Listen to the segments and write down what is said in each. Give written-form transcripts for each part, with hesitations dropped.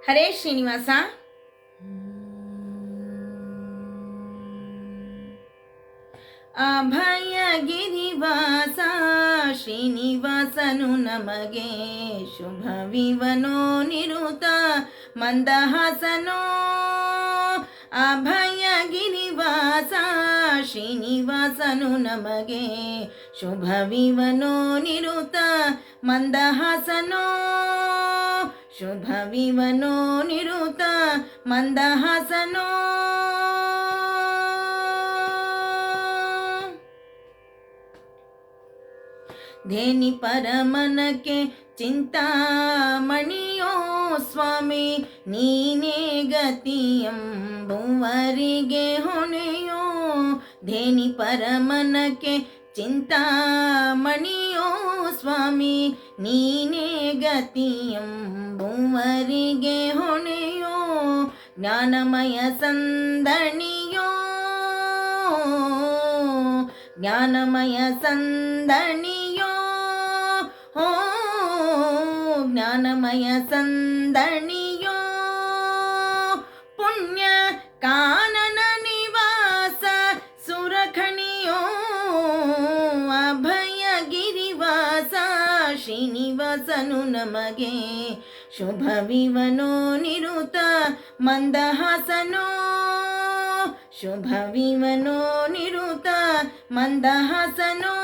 ಹರೇ ಶ್ರೀನಿವಾಸ. ಅಭಯಗಿರಿವಾಸ ಶ್ರೀನಿವಾಸನು ನಮಗೆ ಶುಭವಿವನೋ ನಿರುತ ಮಂದಹಾಸನೋ. ಅಭಯಗಿರಿವಾಸ ಶ್ರೀನಿವಾಸನು ನಮಗೆ ಶುಭವಿವನೋ ನಿರುತ ಮಂದಹಾಸನೋ. ಶುಭವಿವನೋ ನಿರುತ ಮಂದಹಾಸನೋ. ಧೇನಿ ಪರಮನಕ್ಕೆ ಚಿಂತಾಮಣಿಯೋ ಸ್ವಾಮಿ ನೀನೇ ಗತಿಯಂಬುವರಿಗೆ ಹೊಣೆಯೋ. ಧೇನಿ ಪರಮನಕ್ಕೆ ಚಿಂತಾಮಣಿಯೋ ಸ್ವಾಮಿ ನೀನೇ ಗತಿಯಂಬುವರಿಗೆ ಹೊಣೆಯೋ. ಜ್ಞಾನಮಯ ಸಂದಣಿಯೋ ಜ್ಞಾನಮಯ ಸಂದಣಿಯೋ. ಜ್ಞಾನಮಯ ಸಂದಣಿಯೋ. ಪುಣ್ಯ ಕಾನನ ನಿವಾಸ ಸುರಖಣಿಯೋ. ಅಭಯಗಿರಿವಾಸ ಶ್ರೀನಿವಾಸನು ನಮಗೆ ಶುಭವಿವನೋ ನಿರುತ ಮಂದಹಾಸನೋ. ಶುಭವಿವನೋ ನಿರುತ ಮಂದಹಾಸನೋ.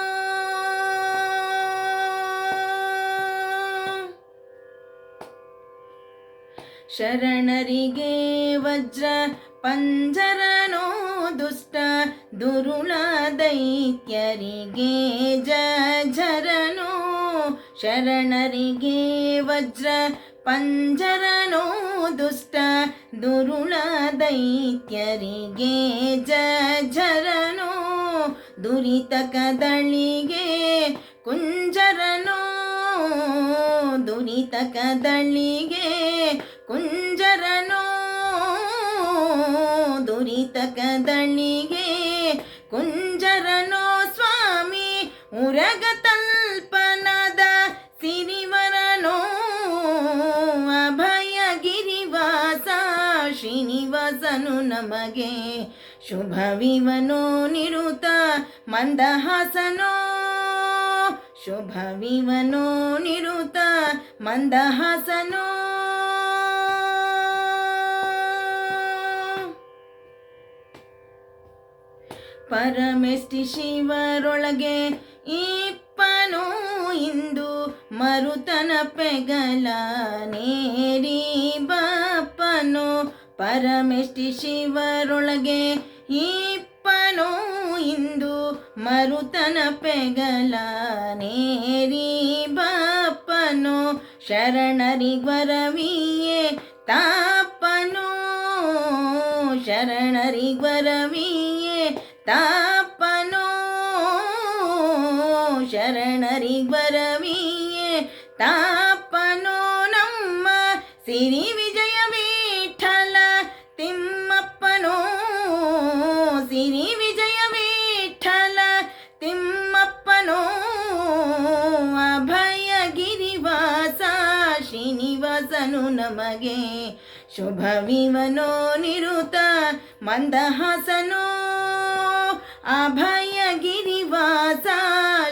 ಶರಣರಿಗೆ ವಜ್ರ ಪಂಜರನೋ ದುಷ್ಟ ದುರುಳ ದೈತ್ಯರಿಗೆ ಜರನೋ. ಶರಣರಿಗೆ ವಜ್ರ ಪಂಜರನೋ ದುಷ್ಟ ದುರುಳ ದೈತ್ಯರಿಗೆ ಜರನೋ. ದುರಿತ ಕದಳಿಗೆ ಕುಂಜರನೋ. ದುರಿತ ಕದಳಿಗೆ ಕುಂಜರನೋ. ದುರಿತ ಕದಳಿಗೆ ಕುಂಜರನೋ. ಸ್ವಾಮಿ ಉರಗ ತಲ್ಪನದ ಸಿರಿವರನೋ. ಅಭಯಗಿರಿವಾಸ ಶ್ರೀನಿವಾಸನು ನಮಗೆ ಶುಭವಿವನೋ ನಿರುತ ಮಂದಹಾಸನೋ. ಶುಭವಿವನೋ ನಿರುತ ಮಂದಹಾಸನೋ. ಪರಮೆಷ್ಟಿ ಶಿವರೊಳಗೆ ಇಪ್ಪನೋ ಇಂದು ಮರುತನ ಪೆಗಲ ನೇರಿ ಬಪ್ಪನೋ. ಪರಮೆಷ್ಟಿ ಶಿವರೊಳಗೆ ಇಪ್ಪನೋ ಇಂದು ಮರುತನ ಪೆಗಲ ನೇರಿ ಬಪ್ಪನೋ. ಶರಣರಿಗ್ವರವಿಯೇ ತಾಪನೋ. ಶರಣರಿಗ್ವರವಿಯೇ ತಾಪನೋ. ಶರಣರಿಗ್ವರವಿಯೇ ತಾಪನೋ. ನಮ್ಮ ಸಿರಿ ವಿಜಯ ವಿಠಲ ತಿಮ್ಮಪ್ಪನೋ. ಸಿರಿ ವಿಜಯ ವಿಠಲ ತಿಮ್ಮಪ್ಪನೋ. ಅಭಯಗಿರಿವಾಸ ಶ್ರೀನಿವಾಸನು ನಮಗೆ ಶುಭವಿವನೋ ನಿರುತ ಮಂದಹಾಸನೋ. ಅಭಯಗಿರಿವಾಸ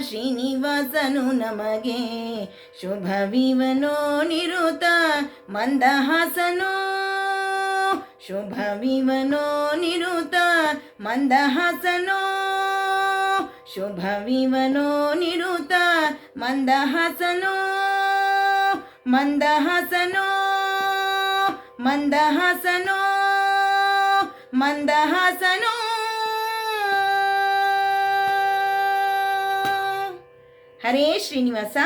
ಶ್ರೀನಿವಾಸನು ನಮಗೆ ಶುಭವಿವನೋ ನಿರುತ ಮಂದಹಾಸನೋ. ಶುಭವಿವನೋ ನಿರುತ ಮಂದಹಾಸನೋ. ಶುಭವಿವನೋ ನಿರುತ ಮಂದಹಾಸನೋ. ಮಂದಹಾಸನೋ ಮಂದಹಾಸನೋ ಮಂದಹಾಸನೋ. ಹರೇ ಶ್ರೀನಿವಾಸ.